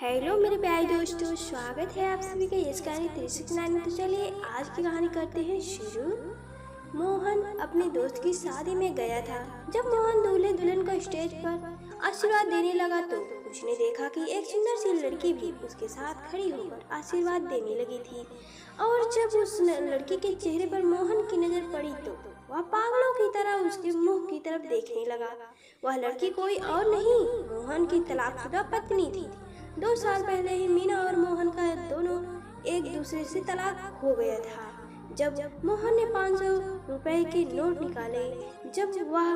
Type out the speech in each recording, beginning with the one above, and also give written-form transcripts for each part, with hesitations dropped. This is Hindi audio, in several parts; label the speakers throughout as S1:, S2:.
S1: हेलो मेरे प्यारे दोस्तों, स्वागत है आप सभी का इस कहानी 369 में। तो चलिए आज की कहानी करते हैं शुरू। मोहन अपने दोस्त की शादी में गया था। जब मोहन दूल्हे दुल्हन को स्टेज पर आशीर्वाद देने लगा तो उसने देखा कि एक सुंदर सी लड़की भी उसके साथ खड़ी होकर आशीर्वाद देने लगी थी। और जब उस लड़की के चेहरे पर मोहन की नजर पड़ी तो वह पागलों की तरह उसके मुंह की तरफ देखने लगा। वह लड़की कोई और नहीं, मोहन की तलाकशुदा पत्नी थी। 2 साल पहले ही मीना और मोहन का दोनों एक दूसरे से तलाक हो गया था। जब मोहन ने 500 रुपए के नोट निकाले, जब वह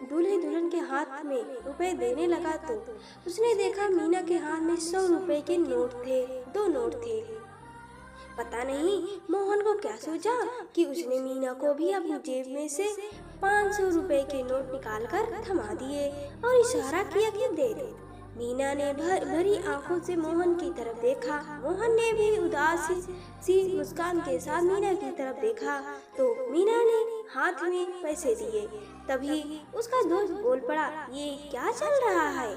S1: दूल्हे दुल्हन के हाथ में रुपए देने लगा तो उसने देखा मीना के हाथ में 100 रुपए के नोट थे। 2 नोट थे। पता नहीं मोहन को क्या सोचा कि उसने मीना को भी अपनी जेब में से 500 रुपए के नोट निकालकर थमा दिए और इशारा किया कि दे दे। मीना ने भरी आंखों से मोहन की तरफ देखा। मोहन ने भी उदास सी मुस्कान के साथ मीना की तरफ देखा तो मीना ने हाथ में पैसे दिए। तभी उसका दोस्त बोल पड़ा, ये क्या चल रहा है?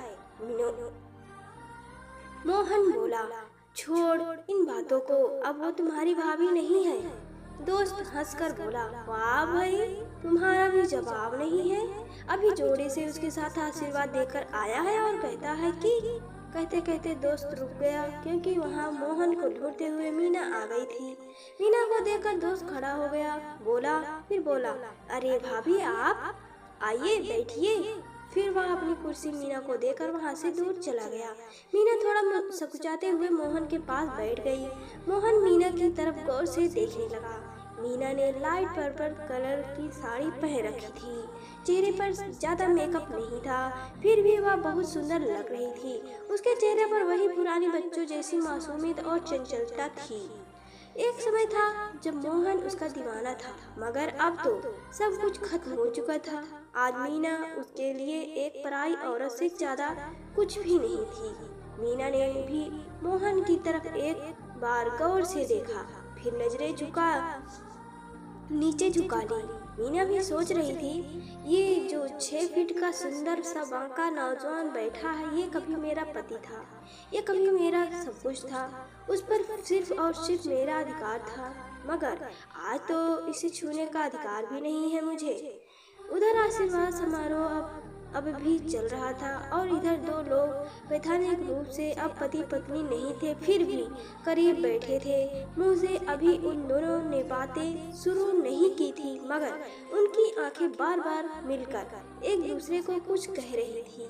S1: मोहन बोला, छोड़ इन बातों को, अब वो तुम्हारी भाभी नहीं है। दोस्त हंसकर बोला, वाह भाई, तुम्हारा भी जवाब नहीं है। अभी जोड़े से उसके साथ आशीर्वाद देकर आया है और कहता है कि कहते कहते दोस्त रुक गया क्योंकि वहाँ मोहन को ढूंढते हुए मीना आ गई थी। मीना को देखकर दोस्त खड़ा हो गया, फिर बोला, अरे भाभी आप आइए बैठिए। फिर वह अपनी कुर्सी मीना को देकर वहाँ से दूर चला गया। मीना थोड़ा सकुचाते हुए मोहन के पास बैठ गई। मोहन मीना की तरफ गौर से देखने लगा। मीना ने लाइट पर्पल कलर की साड़ी पहन रखी थी। चेहरे पर ज्यादा मेकअप नहीं था, फिर भी वह बहुत सुंदर लग रही थी। उसके चेहरे पर वही पुराने बच्चों जैसी मासूमियत और चंचलता थी। एक समय था जब मोहन उसका दीवाना था, मगर अब तो सब कुछ खत्म हो चुका था। आज मीना उसके लिए एक पराई औरत से ज्यादा कुछ भी नहीं थी। मीना ने भी मोहन की तरफ एक बार गौर से देखा, फिर नजरें नीचे झुका ली। मीना भी सोच रही थी, ये जो 6 फीट का सुंदर सा बांका नौजवान बैठा है, ये कभी मेरा पति था, ये कभी मेरा सब कुछ था। उस पर सिर्फ और सिर्फ मेरा अधिकार था, मगर आज तो इसे छूने का अधिकार भी नहीं है मुझे। उधर आशीर्वाद समारोह अब भी चल रहा था और इधर 2 लोग वैधानिक रूप से अब पति पत्नी नहीं थे, फिर भी करीब बैठे थे। मुंह से अभी उन दोनों ने बातें शुरू नहीं की थी, मगर उनकी आंखें बार बार मिलकर एक दूसरे को कुछ कह रही थी।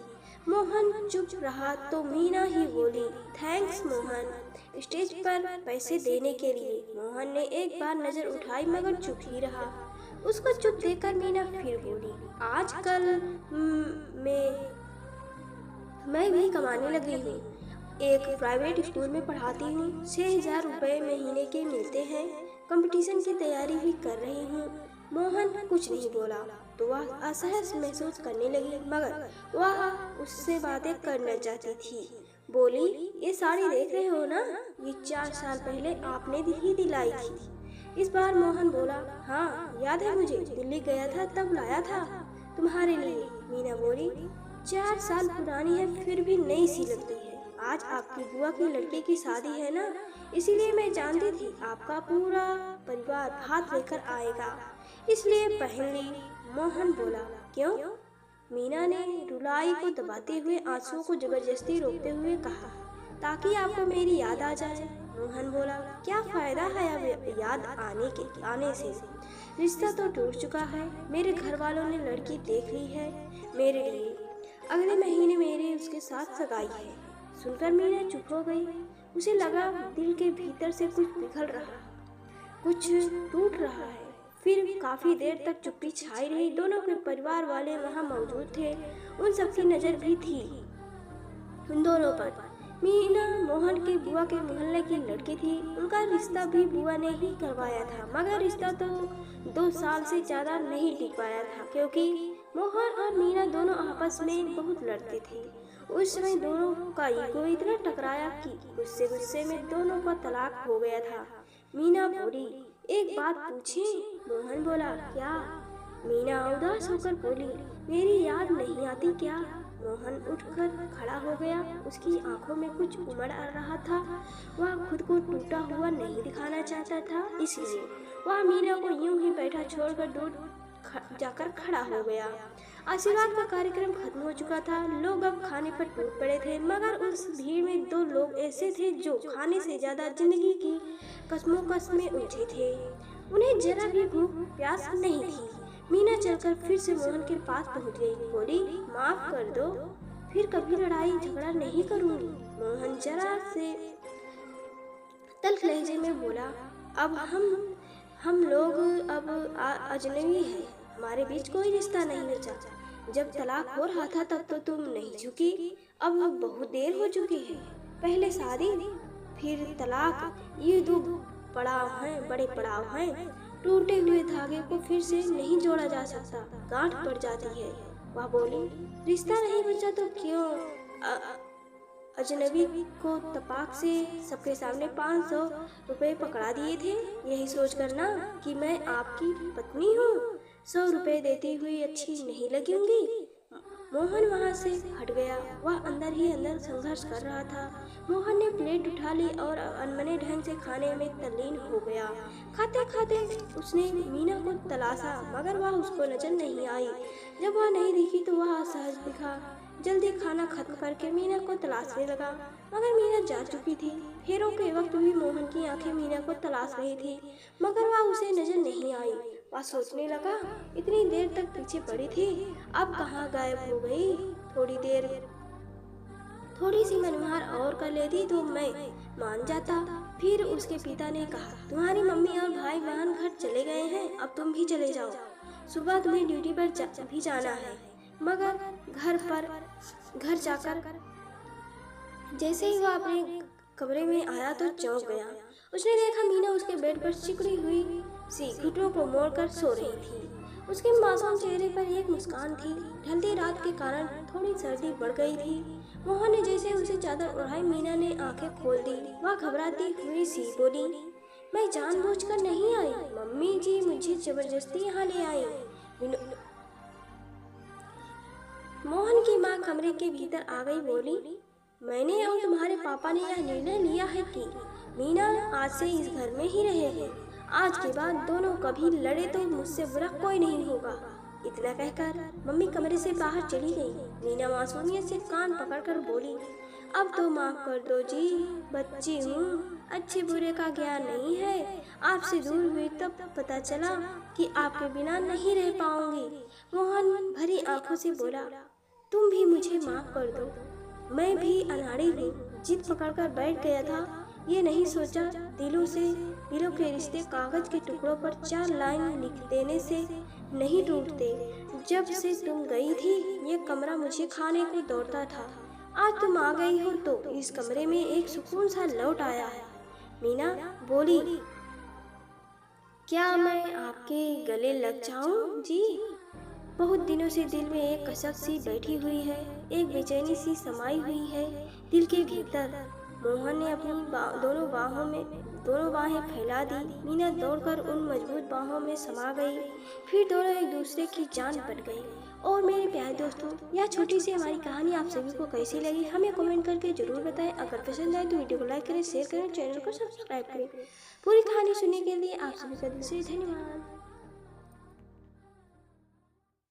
S1: मोहन चुप रहा तो मीना ही बोली, थैंक्स मोहन, स्टेज पर पैसे देने के लिए। मोहन ने एक बार नजर उठाई मगर चुप ही रहा। उसको चुप देखकर मीना फिर बोली, आजकल मैं भी कमाने लगी हूँ। एक प्राइवेट स्कूल में पढ़ाती हूँ। 6,000 रुपए महीने के मिलते हैं। कंपटीशन की तैयारी भी कर रही हूँ। मोहन कुछ नहीं बोला तो वह असहज महसूस करने लगी, मगर वह उससे बातें करना चाहती थी। बोली, ये साड़ी देख रहे हो ना, ये 4 साल पहले आपने ही दिलाई थी। इस बार मोहन बोला, हाँ याद है मुझे, दिल्ली गया था तब लाया था तुम्हारे लिए। मीना बोली, 4 साल पुरानी है फिर भी नई सी लगती है। आज आपकी बुआ की लड़के की शादी है ना, इसीलिए मैं जानती थी आपका पूरा परिवार हाथ लेकर आएगा, इसलिए पहन ली। मोहन बोला, क्यों? मीना ने रुलाई को दबाते हुए आंसुओं को जबरदस्ती रोकते हुए कहा, ताकि आपको मेरी याद आ जाए। मोहन बोला, क्या फायदा है अब याद आने से, रिश्ता तो टूट चुका है। मेरे घर वालों ने लड़की देख ली है मेरे लिए, अगले महीने मेरे उसके साथ सगाई है। सुनकर मीना चुप हो गई। उसे लगा दिल के भीतर से कुछ पिघल रहा, कुछ टूट रहा है। फिर काफी देर तक चुप्पी छाई रही। दोनों के परिवार वाले वहाँ मौजूद थे, उन सबकी नजर भी थी उन दोनों पर। मीना मोहन के बुआ के मोहल्ले की लड़की थी। उनका रिश्ता भी बुआ ने ही करवाया था, मगर रिश्ता तो 2 साल से ज्यादा नहीं टिक पाया था क्योंकि मोहन और मीना दोनों आपस में बहुत लड़ते थे। उस समय दोनों का ईगो इतना टकराया कि गुस्से में दोनों का तलाक हो गया था। मीना बोली, एक बात पूछे? मोहन बोला, क्या? मीना उदास होकर बोली, मेरी याद नहीं आती क्या? मोहन उठकर खड़ा हो गया। उसकी आंखों में कुछ उमड़ आ रहा था। वह खुद को टूटा हुआ नहीं दिखाना चाहता था, इसलिए वह मीना को यूं ही बैठा छोड़कर दूर जाकर खड़ा हो गया। आशीर्वाद का कार्यक्रम खत्म हो चुका था। लोग अब खाने पर टूट पड़े थे, मगर उस भीड़ में दो लोग ऐसे थे जो खाने से ज्यादा जिंदगी की कश्मोकश में उलझे थे। उन्हें जरा भी भूख प्यास नहीं थी। मीना चलकर फिर से मोहन के पास पहुंच गई। बोली, माफ कर दो, फिर कभी लड़ाई झगड़ा नहीं करूंगी। मोहन जरा से तल्ख लहजे में बोला, अब हम लोग अब अजनबी हैं, हमारे बीच कोई रिश्ता नहीं बचा। जब तलाक हो रहा था तब तो तुम नहीं झुकी, अब बहुत देर हो चुकी है। पहले शादी फिर तलाक, ये दो बड़े पड़ाव हैं। टूटे हुए धागे को फिर से नहीं जोड़ा जा सकता, गांठ पड़ जाती है। वह बोली, रिश्ता नहीं बचा तो क्यों अजनबी को तपाक से सबके सामने 500 रुपए पकड़ा दिए थे, यही सोचकर ना कि मैं आपकी पत्नी हूँ। 100 रुपए देती हुई अच्छी नहीं लगूंगी। मोहन वहाँ से हट गया। वह अंदर ही अंदर संघर्ष कर रहा था। मोहन ने प्लेट उठा ली और अनमने ढंग से खाने में तल्लीन हो गया। खाते खाते उसने मीना को तलाशा, मगर वह उसको नजर नहीं आई। जब वह नहीं दिखी तो वह असहज दिखा। जल्दी खाना खत्म करके मीना को तलाशने लगा, मगर मीना जा चुकी थी। फेरों के वक्त भी मोहन की आंखें मीना को तलाश रही थी, मगर वह उसे नजर नहीं आई। वह सोचने लगा, इतनी देर तक पीछे पड़ी थी, अब कहाँ गायब हो गई। थोड़ी सी मनमार और कर लेती तो मैं मान जाता। फिर उसके पिता ने कहा, तुम्हारी मम्मी और भाई बहन घर चले गए हैं, अब तुम भी चले जाओ। सुबह तुम्हें ड्यूटी पर भी जाना है। मगर घर जाकर जैसे ही वह अपने कमरे में आया तो चौंक गया। उसने देखा मीना उसके बेड पर सिकुड़ी हुई सी घुटनों को मोड़कर सो रही थी। उसके मासूम चेहरे पर एक मुस्कान थी। ढलती रात के कारण थोड़ी सर्दी बढ़ गई थी। मोहन ने जैसे उसे चादर उड़ाई, मीना ने आंखें खोल दी। वह घबराती हुई सी बोली, मैं जानबूझकर नहीं आई, मम्मी जी मुझे जबरदस्ती यहाँ ले आई। मोहन की माँ कमरे के भीतर आ गई। बोली, मैंने और तुम्हारे पापा ने यह निर्णय लिया है कि मीना आज से इस घर में ही रहेगी। आज के बाद दोनों कभी लड़े तो मुझसे बुरा कोई नहीं होगा। इतना कहकर मम्मी कमरे से बाहर चली गई। मीना मासूमियत से कान पकड़कर बोली, अब तो माफ कर दो जी, बच्ची हूँ, अच्छे बुरे का ज्ञान नहीं है। आपसे दूर हुई तब पता चला कि आपके बिना नहीं रह पाऊंगी। मोहन भरी आंखों से बोला, तुम भी मुझे माफ कर दो, मैं भी अनाड़ी हूँ, जिद पकड़कर बैठ गया था। ये नहीं सोचा दिलों के रिश्ते कागज के टुकड़ों पर 4 लाइन लिख देने से नहीं टूटते। जब से तुम गई थी ये कमरा मुझे खाने को दौड़ता था। आज तुम आ गई हो तो इस कमरे में एक सुकून सा लौट आया है। मीना बोली, क्या मैं आपके गले लग जाऊं जी? बहुत दिनों से दिल में एक कसक सी बैठी हुई है, एक बेचैनी सी समाई हुई है दिल के भीतर। मोहन ने अपनी दोनों बाहें फैला दी। मीना दौड़कर उन मजबूत बाहों में समा गई। फिर दोनों एक दूसरे की जान पड़ गई। और मेरे प्यारे दोस्तों, यह छोटी सी हमारी कहानी आप सभी को कैसी लगी हमें कमेंट करके जरूर बताएं। अगर पसंद आए तो वीडियो को लाइक करें, शेयर करें, चैनल को सब्सक्राइब करें। पूरी कहानी सुनने के लिए आप सभी का दिल से धन्यवाद।